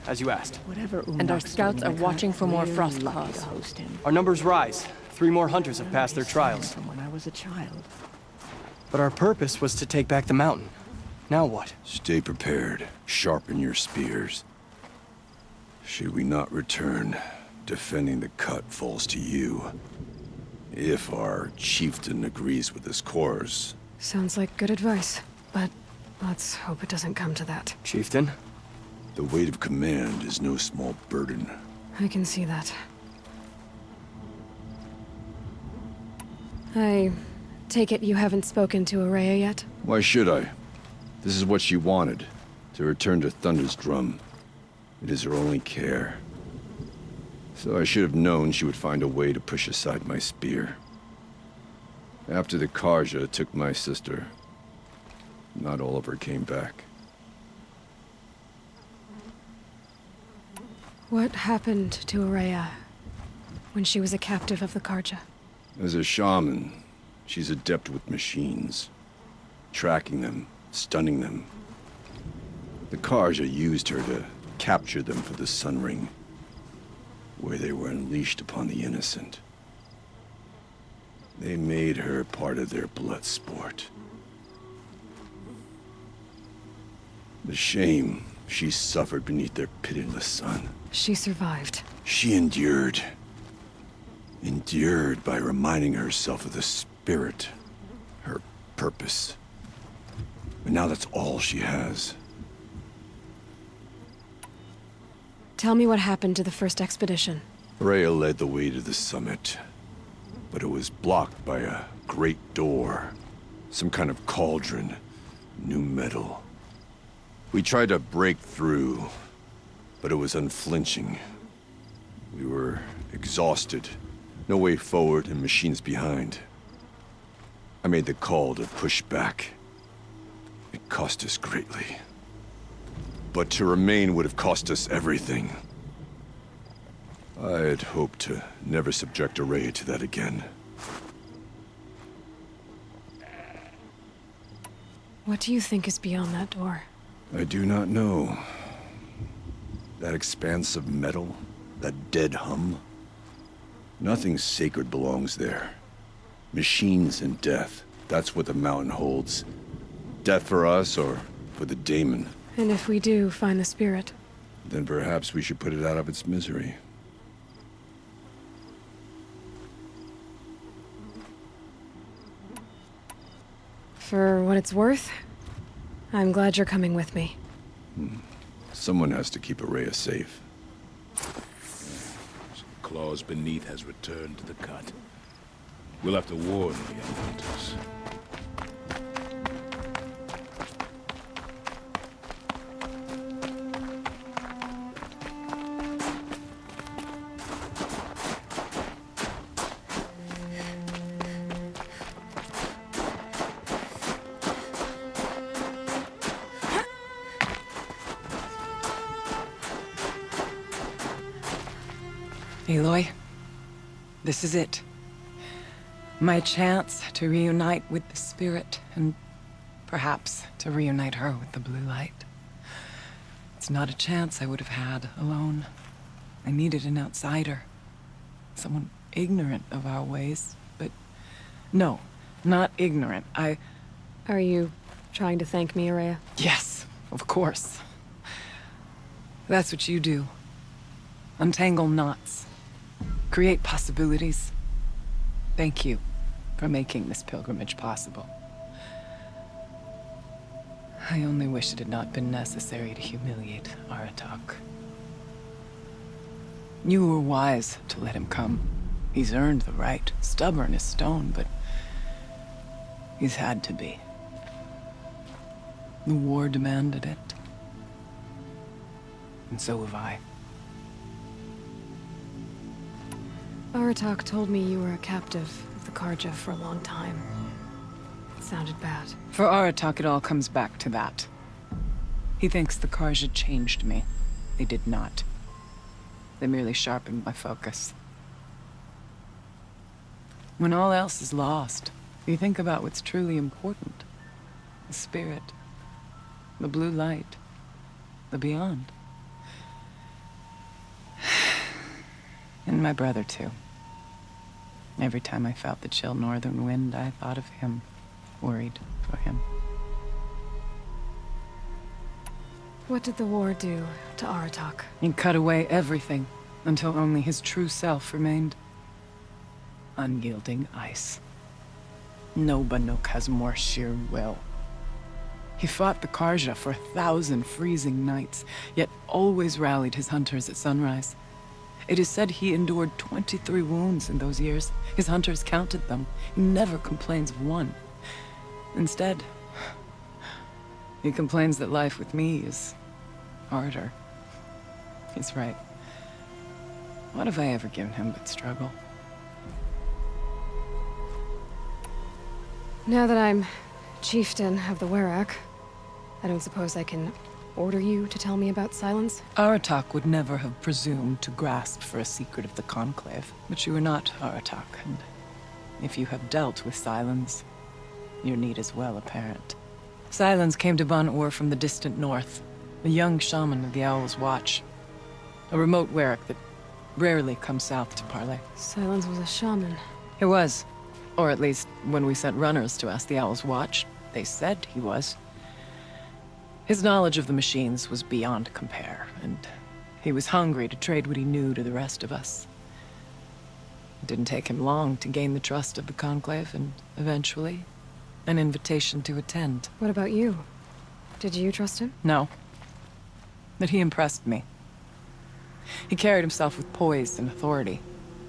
as you asked. And our scouts are watching for more frost claws. Our numbers rise. 3 more hunters have passed their trials. From when I was a child. But our purpose was to take back the mountain. Now what? Stay prepared. Sharpen your spears. Should we not return, defending the cut falls to you. If our chieftain agrees with this course. Sounds like good advice, but let's hope it doesn't come to that. Chieftain? The weight of command is no small burden. I can see that. I take it you haven't spoken to Araya yet? Why should I? This is what she wanted, to return to Thunder's drum. It is her only care. So I should have known she would find a way to push aside my spear. After the Karja took my sister, not all of her came back. What happened to Araya when she was a captive of the Karja? As a shaman, she's adept with machines. Tracking them, stunning them. The Karja used her to capture them for the Sun Ring, where they were unleashed upon the innocent. They made her part of their blood sport. The shame she suffered beneath their pitiless sun. She survived. She endured. Endured by reminding herself of the spirit, her purpose. And now that's all she has. Tell me what happened to the first expedition. Freya led the way to the summit, but it was blocked by a great door. Some kind of cauldron, new metal. We tried to break through, but it was unflinching. We were exhausted, no way forward and machines behind. I made the call to push back. It cost us greatly. But to remain would have cost us everything. I had hoped to never subject Araya to that again. What do you think is beyond that door? I do not know. That expanse of metal, that dead hum. Nothing sacred belongs there. Machines and death, that's what the mountain holds. Death for us or for the daemon. And if we do find the spirit? Then perhaps we should put it out of its misery. For what it's worth, I'm glad you're coming with me. Someone has to keep Araya safe. The claws beneath has returned to the cut. We'll have to warn the other hunters. Aloy, this is it. My chance to reunite with the spirit, and perhaps to reunite her with the blue light. It's not a chance I would have had alone. I needed an outsider. Someone ignorant of our ways, but no, not ignorant. Are you trying to thank me, Araya? Yes, of course. That's what you do. Untangle knots. Create possibilities. Thank you for making this pilgrimage possible. I only wish it had not been necessary to humiliate Aratak. You were wise to let him come. He's earned the right, stubborn as stone, but he's had to be. The war demanded it. And so have I. Aratak told me you were a captive of the Karja for a long time. It sounded bad. For Aratak, it all comes back to that. He thinks the Karja changed me. They did not. They merely sharpened my focus. When all else is lost, you think about what's truly important. The spirit. The blue light. The beyond. And my brother, too. Every time I felt the chill northern wind, I thought of him, worried for him. What did the war do to Aratak? He cut away everything until only his true self remained. Unyielding ice. No Banuk has more sheer will. He fought the Karja for 1,000 freezing nights, yet always rallied his hunters at sunrise. It is said he endured 23 wounds in those years. His hunters counted them. He never complains of one. Instead, he complains that life with me is harder. He's right. What have I ever given him but struggle? Now that I'm chieftain of the Werak, I don't suppose I can order you to tell me about Silence? Aratak would never have presumed to grasp for a secret of the Conclave. But you are not Aratak, and if you have dealt with Silence, your need is well apparent. Silence came to Ban-Ur from the distant north, a young shaman of the Owl's Watch. A remote Werak that rarely comes south to parley. Silence was a shaman. He was. Or at least, when we sent runners to ask the Owl's Watch, they said he was. His knowledge of the machines was beyond compare, and he was hungry to trade what he knew to the rest of us. It didn't take him long to gain the trust of the Conclave, and eventually, an invitation to attend. What about you? Did you trust him? No. But he impressed me. He carried himself with poise and authority.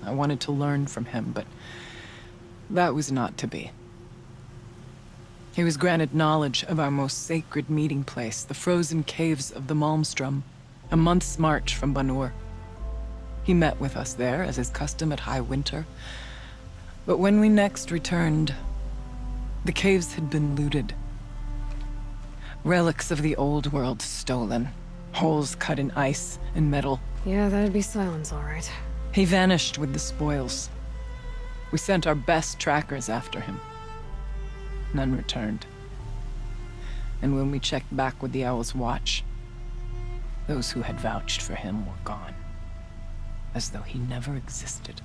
I wanted to learn from him, but that was not to be. He was granted knowledge of our most sacred meeting place, the frozen caves of the Malmstrom, a month's march from Ban-Ur. He met with us there, as is custom at high winter. But when we next returned, the caves had been looted. Relics of the old world stolen. Holes cut in ice and metal. Yeah, that'd be Silence, all right. He vanished with the spoils. We sent our best trackers after him. None returned. And when we checked back with the Owl's Watch, those who had vouched for him were gone. As though he never existed.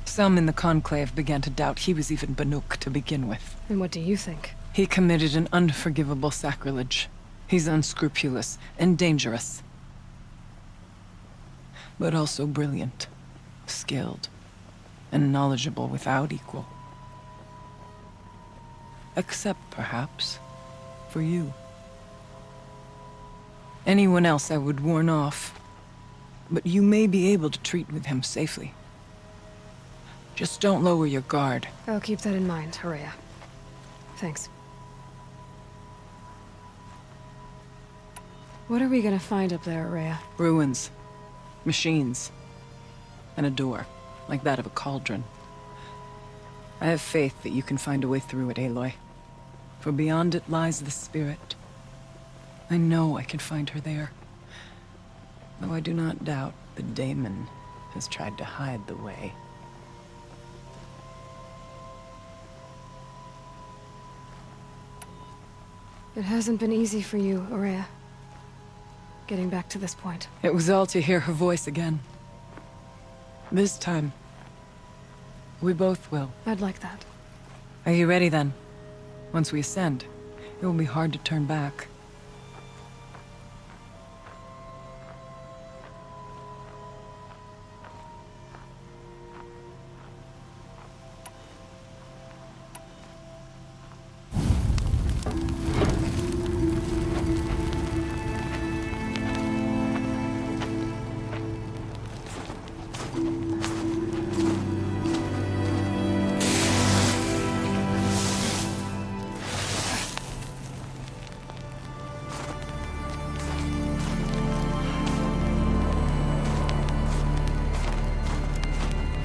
Some in the Conclave began to doubt he was even Banuk to begin with. And what do you think? He committed an unforgivable sacrilege. He's unscrupulous and dangerous. But also brilliant, skilled, and knowledgeable without equal. Except, perhaps, for you. Anyone else I would warn off, but you may be able to treat with him safely. Just don't lower your guard. I'll keep that in mind, Horea. Thanks. What are we gonna find up there, Horea? Ruins, machines, and a door, like that of a cauldron. I have faith that you can find a way through it, Aloy. For beyond it lies the spirit. I know I can find her there. Though I do not doubt the daemon has tried to hide the way. It hasn't been easy for you, Horea. Getting back to this point. It was all to hear her voice again. This time, we both will. I'd like that. Are you ready then? Once we ascend, it will be hard to turn back.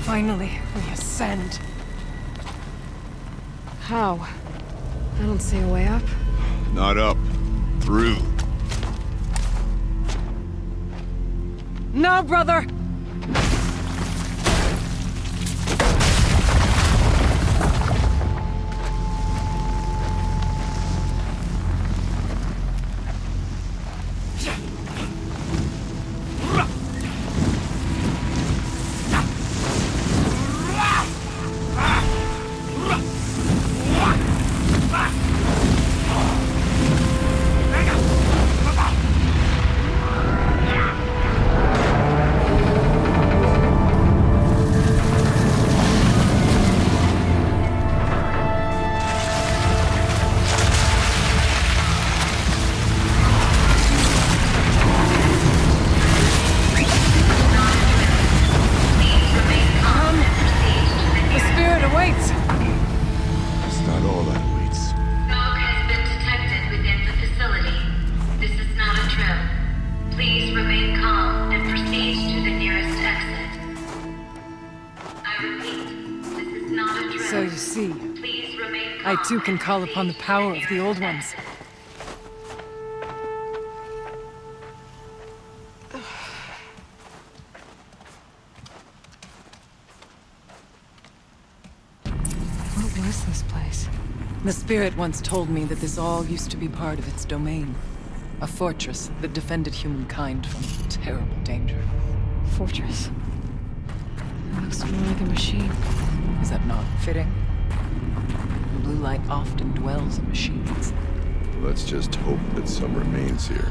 Finally, we ascend. How? I don't see a way up. Not up. Through. No, brother! see. I too can call upon the power of the old ones. What was this place? The spirit once told me that this all used to be part of its domain. A fortress that defended humankind from terrible danger. Fortress. It looks more like a machine. Is that not fitting? The blue light often dwells in machines. Let's just hope that some remains here.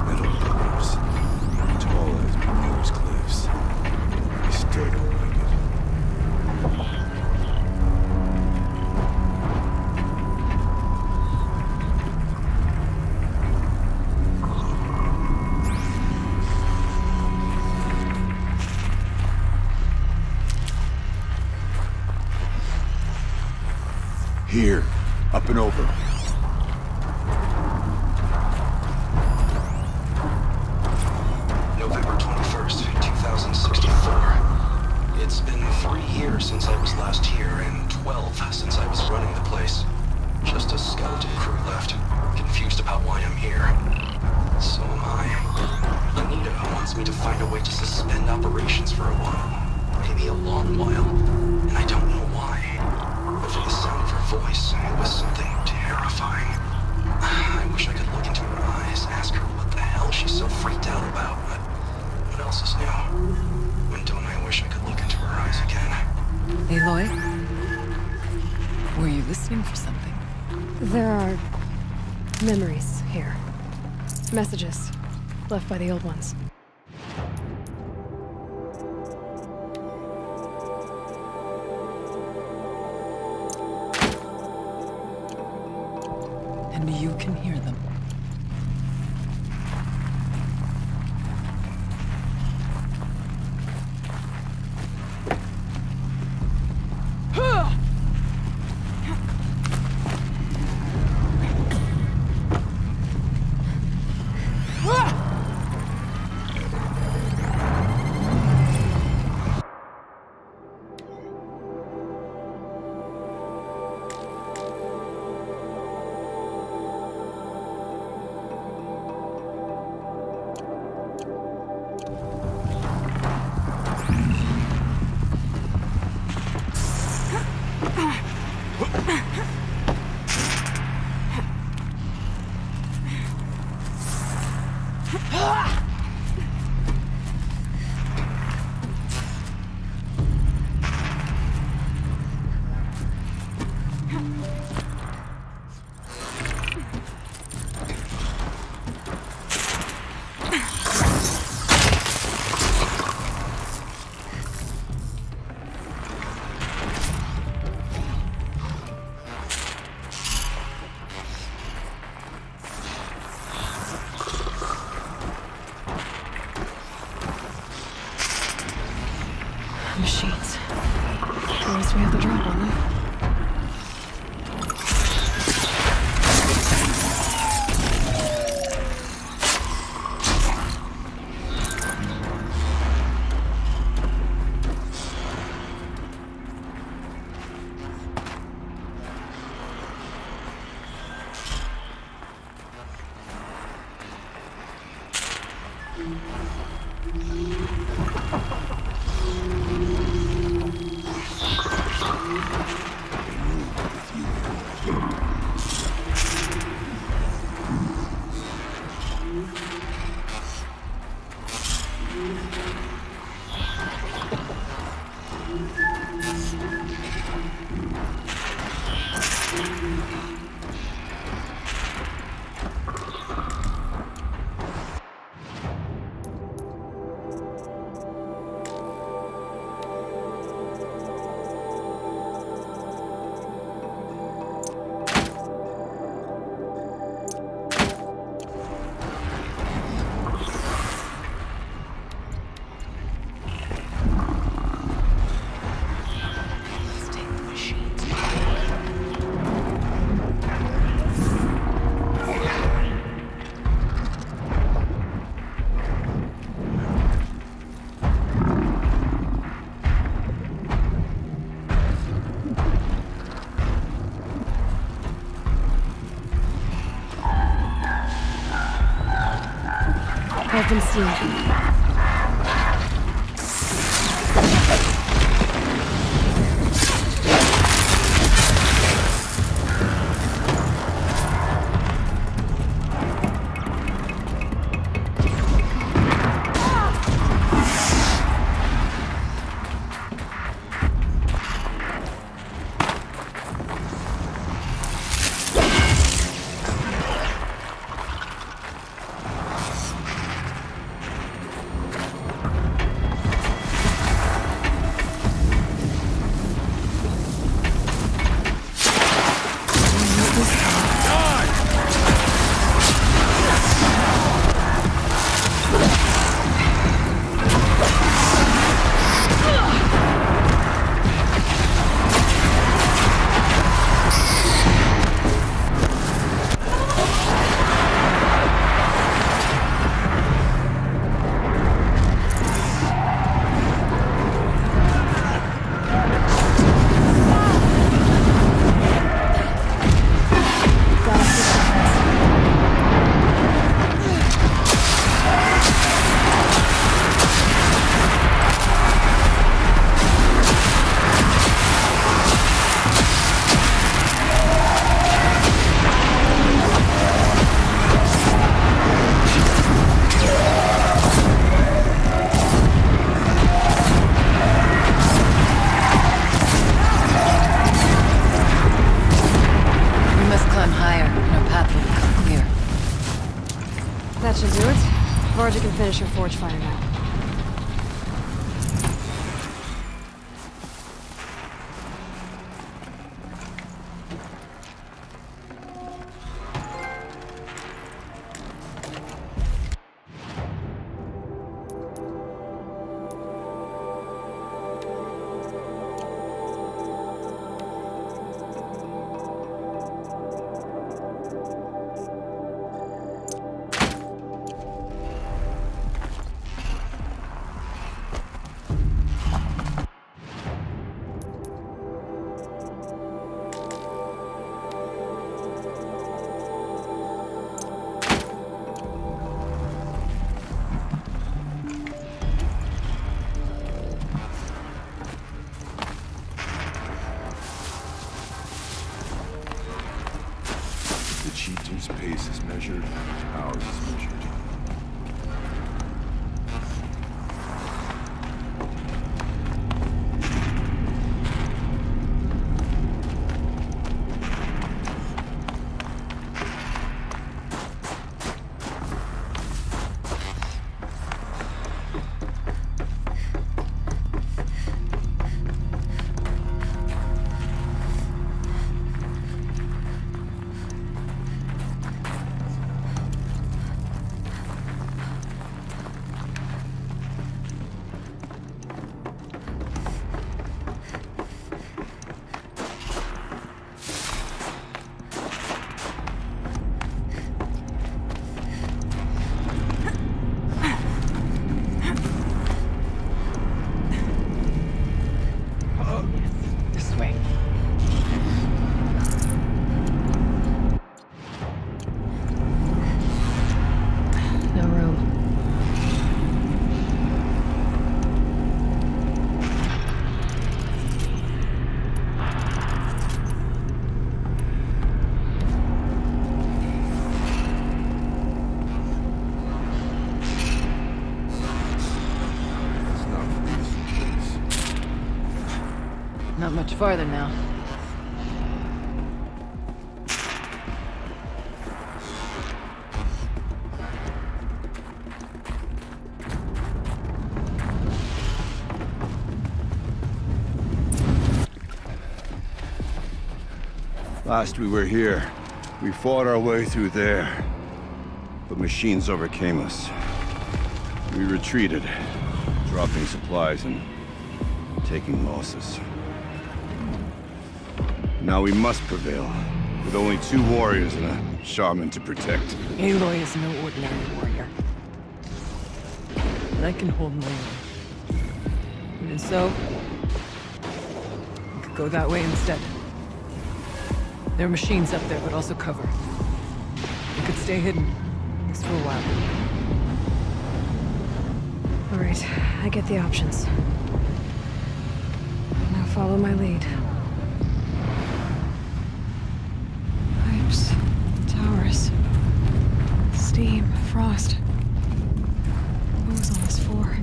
Metal pillars, tall as Bermuda's cliffs. I still don't like it. Here, up and over. November 21st, 2064. It's been 3 years since I was last here, and 12 since I was running the place. Just a skeleton crew left, confused about why I'm here. So am I. Anita wants me to find a way to suspend operations for a while. Maybe a long while. And I don't know why. But from the sound of her voice, it was something terrifying. I wish I could look into her eyes, ask her what the hell she's so freaked out about, but what else is new? When don't I wish I could look into her eyes again? Aloy? Were you listening for something? There are memories here. Messages left by the old ones. And you can hear them. Machines. At least we have the drop on them. I've been seeing them. That should do it. Varga can finish her forge fire now. Chieftain's pace is measured, ours is measured. Not much farther now. Last we were here, we fought our way through there. But machines overcame us. We retreated, dropping supplies and taking losses. Now we must prevail, with only 2 warriors and a shaman to protect. Aloy is no ordinary warrior. And I can hold my own. And so, we could go that way instead. There are machines up there, but also cover. We could stay hidden, at least for a while. right, I get the options. Now follow my lead. Pipes, towers, steam, frost. What was all this for?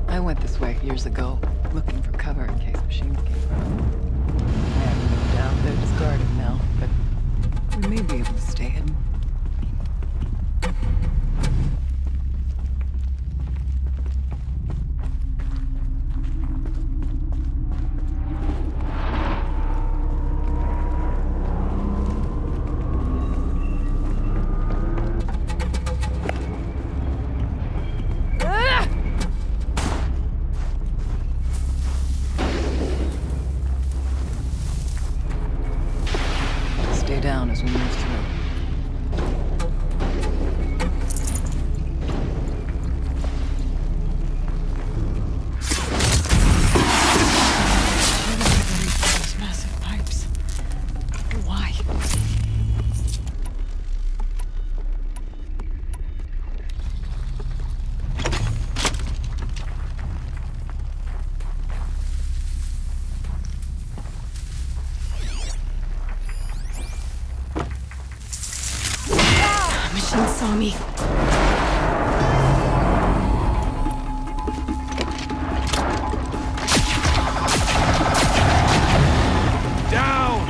I went this way years ago, looking for cover in case machines came around. I have no doubt they're discarded now, but we may be able to stay hidden. Stay down as we move through. Those massive pipes. Why? Machine saw me. Down!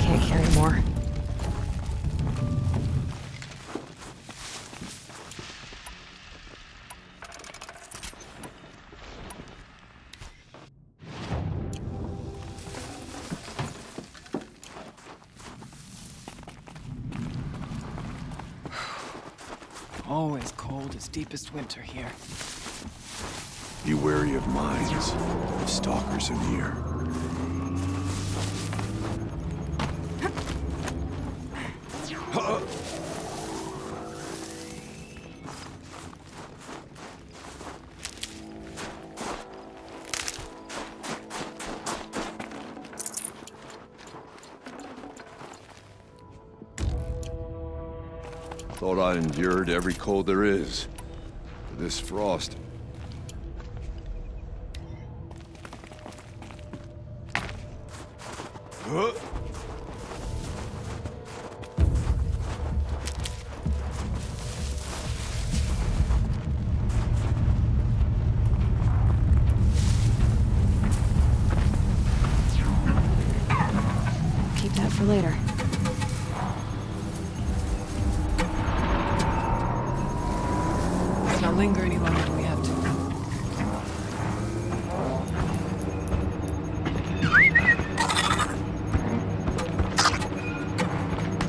Can't carry more. Always cold as deepest winter here. Be wary of mines, of stalkers in here. Thought I endured every cold there is. But this frost... Huh? Keep that for later. Let's not linger any longer than we have to.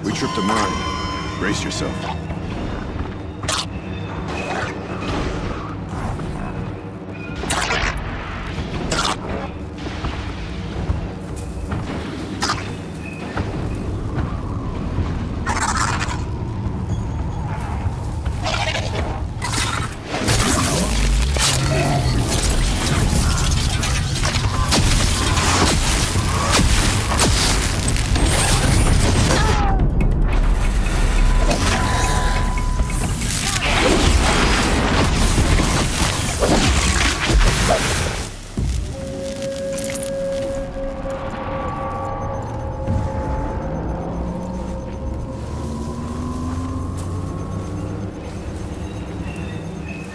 We tripped a mine. Brace yourself.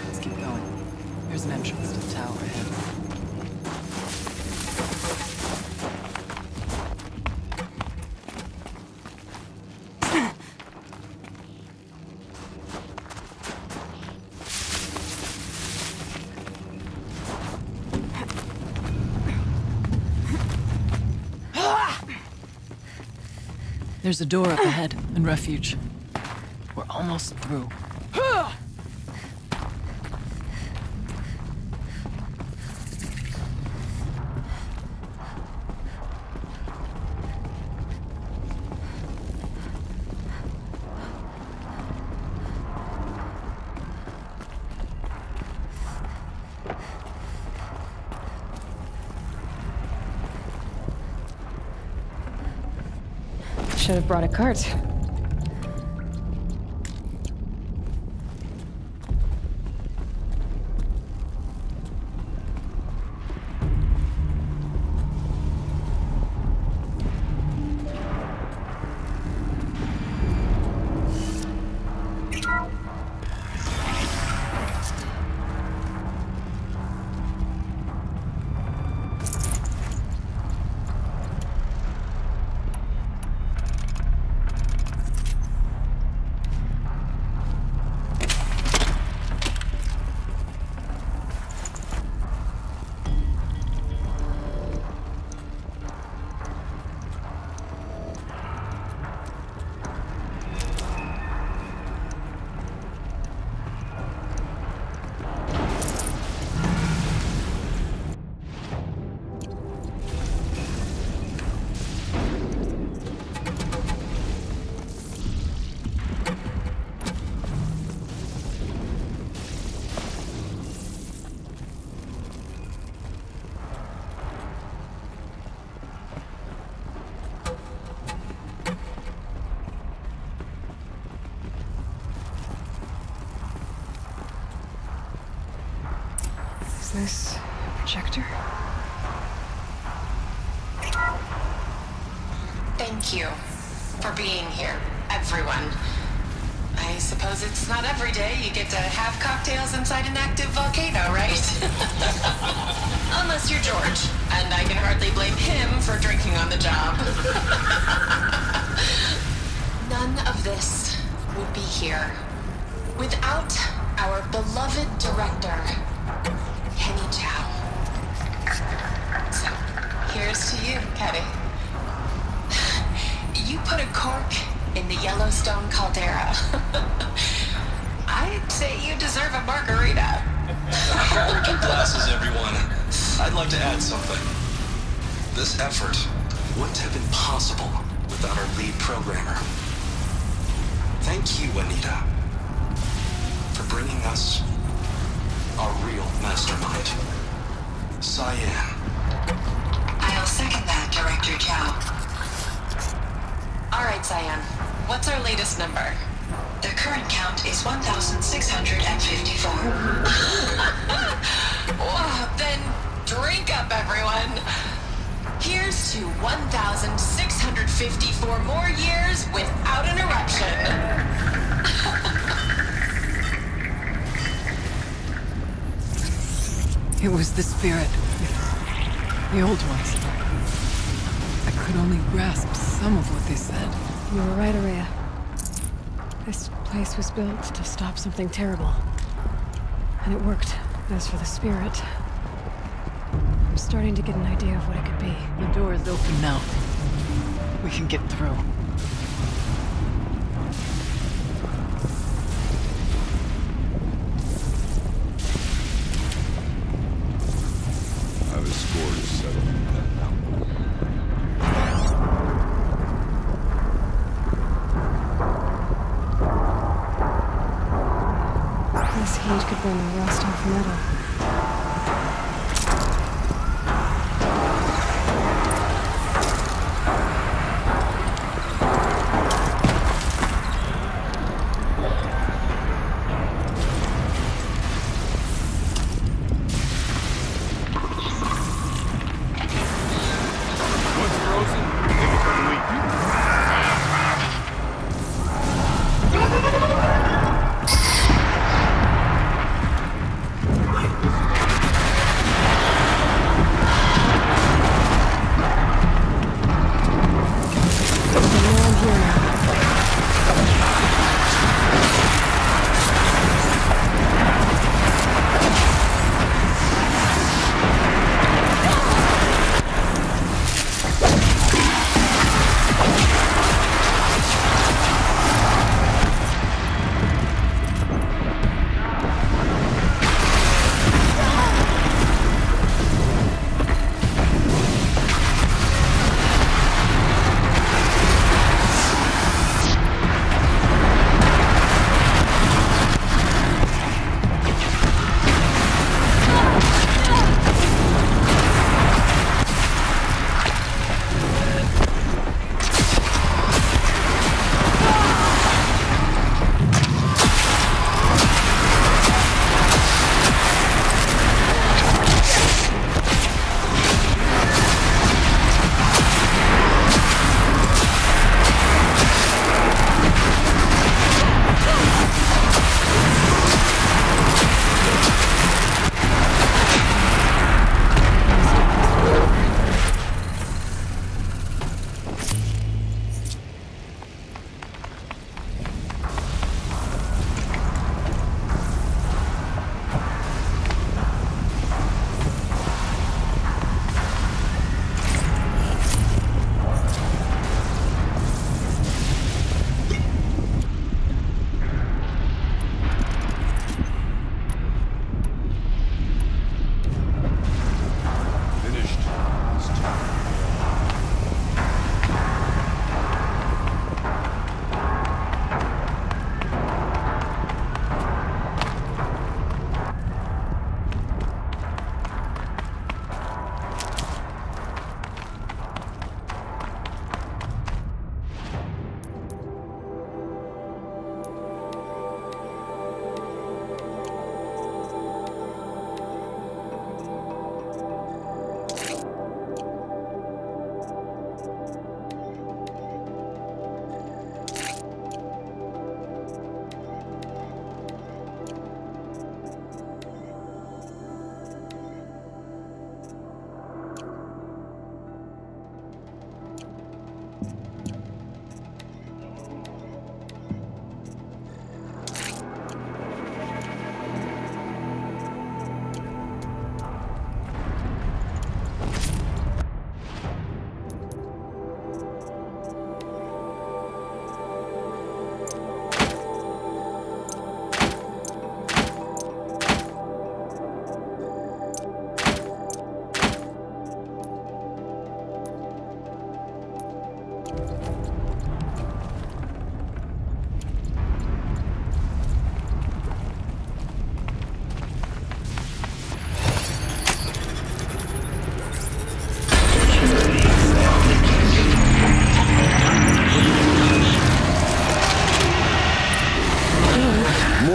Let's keep going. There's an entrance to the tower ahead. There's a door up ahead and refuge. We're almost through. Should have brought a cart. Is this a projector? Thank you for being here, everyone. I suppose it's not every day you get to have cocktails inside an active volcano, right? Unless you're George, and I can hardly blame him for drinking on the job. None of this would be here without our beloved director, Kenny Chow. So, here's to you, Kenny. You put a cork in the Yellowstone caldera. I'd say you deserve a margarita. Hold your glasses, everyone. I'd like to add something. This effort wouldn't have been possible without our lead programmer. Thank you, Anita, for bringing us our real mastermind, Cyan. I'll second that, Director Chow. All right, Cyan. What's our latest number? The current current count is 1,654. Whoa, then drink up, everyone. Here's to 1,654 more years without an eruption. It was the spirit. The old ones. I could only grasp some of what they said. You were right, Araya. This place was built to stop something terrible. And it worked. As for the spirit, I'm starting to get an idea of what it could be. The door is open now. We can get through. I have a score to settle with that mountain. This heat could burn the rust off metal. Once frozen, they become weak.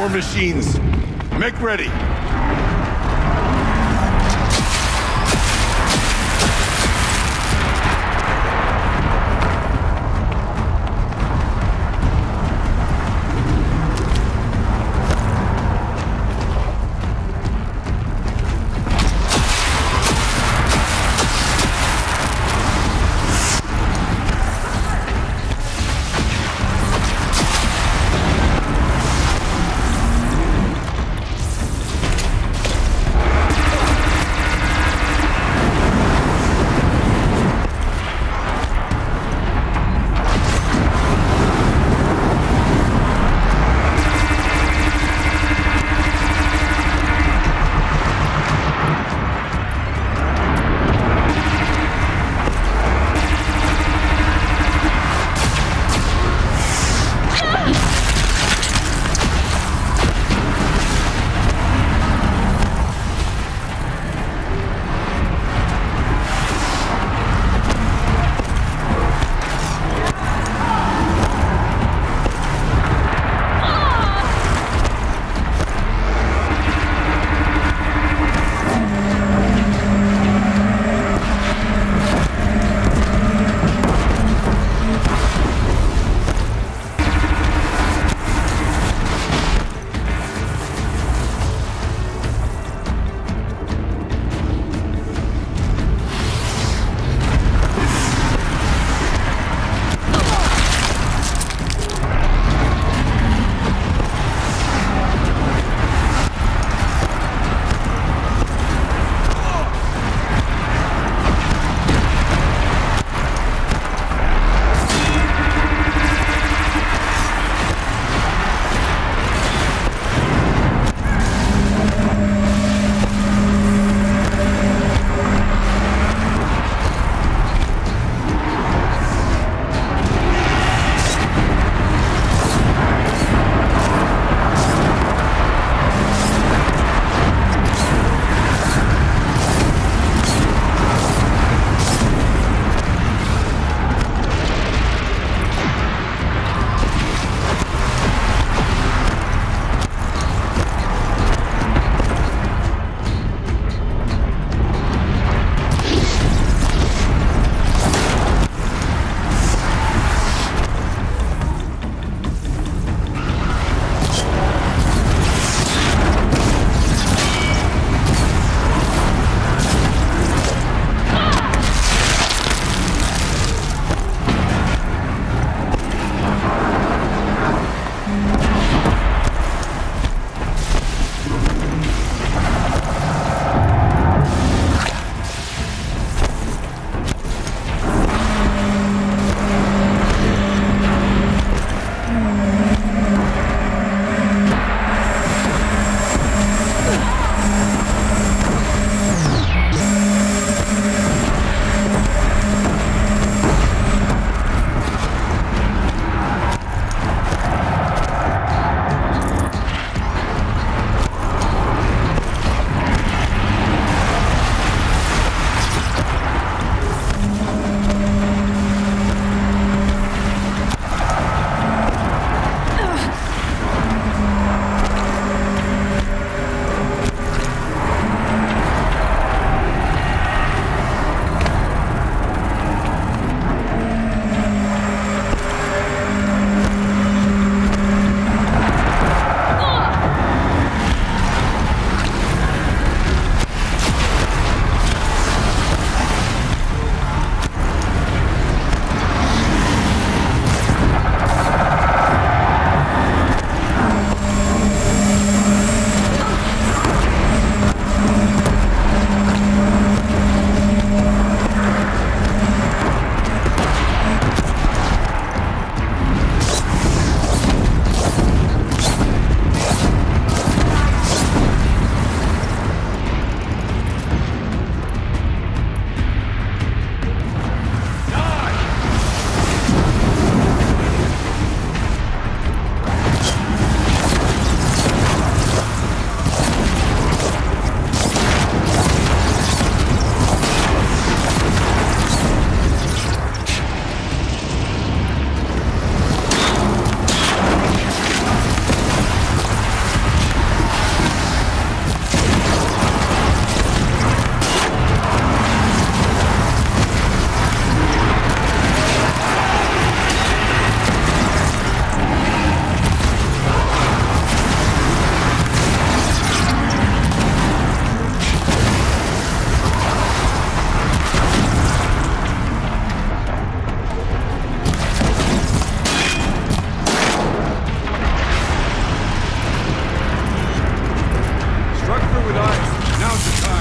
More machines. Make ready.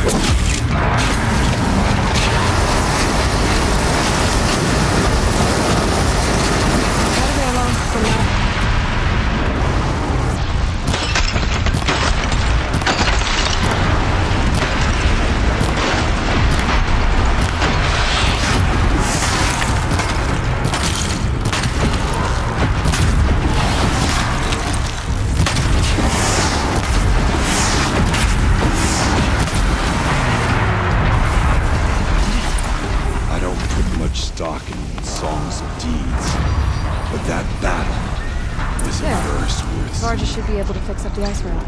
Gotta go along for now. I don't put much stock in songs of deeds, but that battle is a Yeah. verse worth. Barges should be able to fix up the ice road.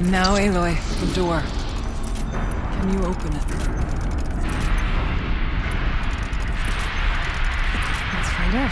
Now, Aloy, the door. Can you open it? Let's find out.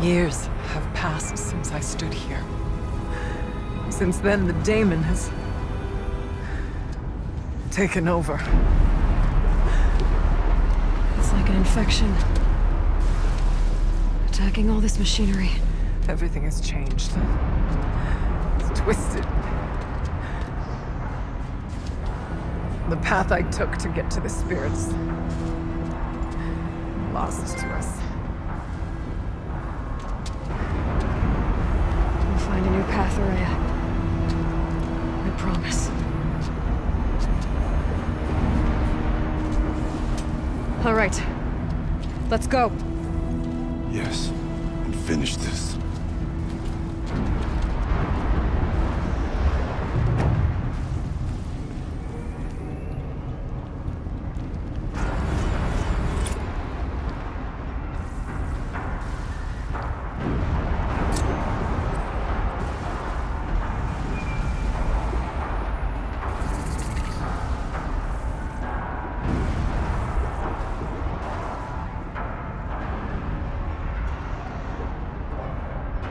Years have passed since I stood here. Since then, the daemon has taken over. It's like an infection. Attacking all this machinery. Everything has changed. It's twisted. The path I took to get to the spirits lost to us. We'll find a new path, Araya. I promise. All right. Let's go. Yes, and finish this.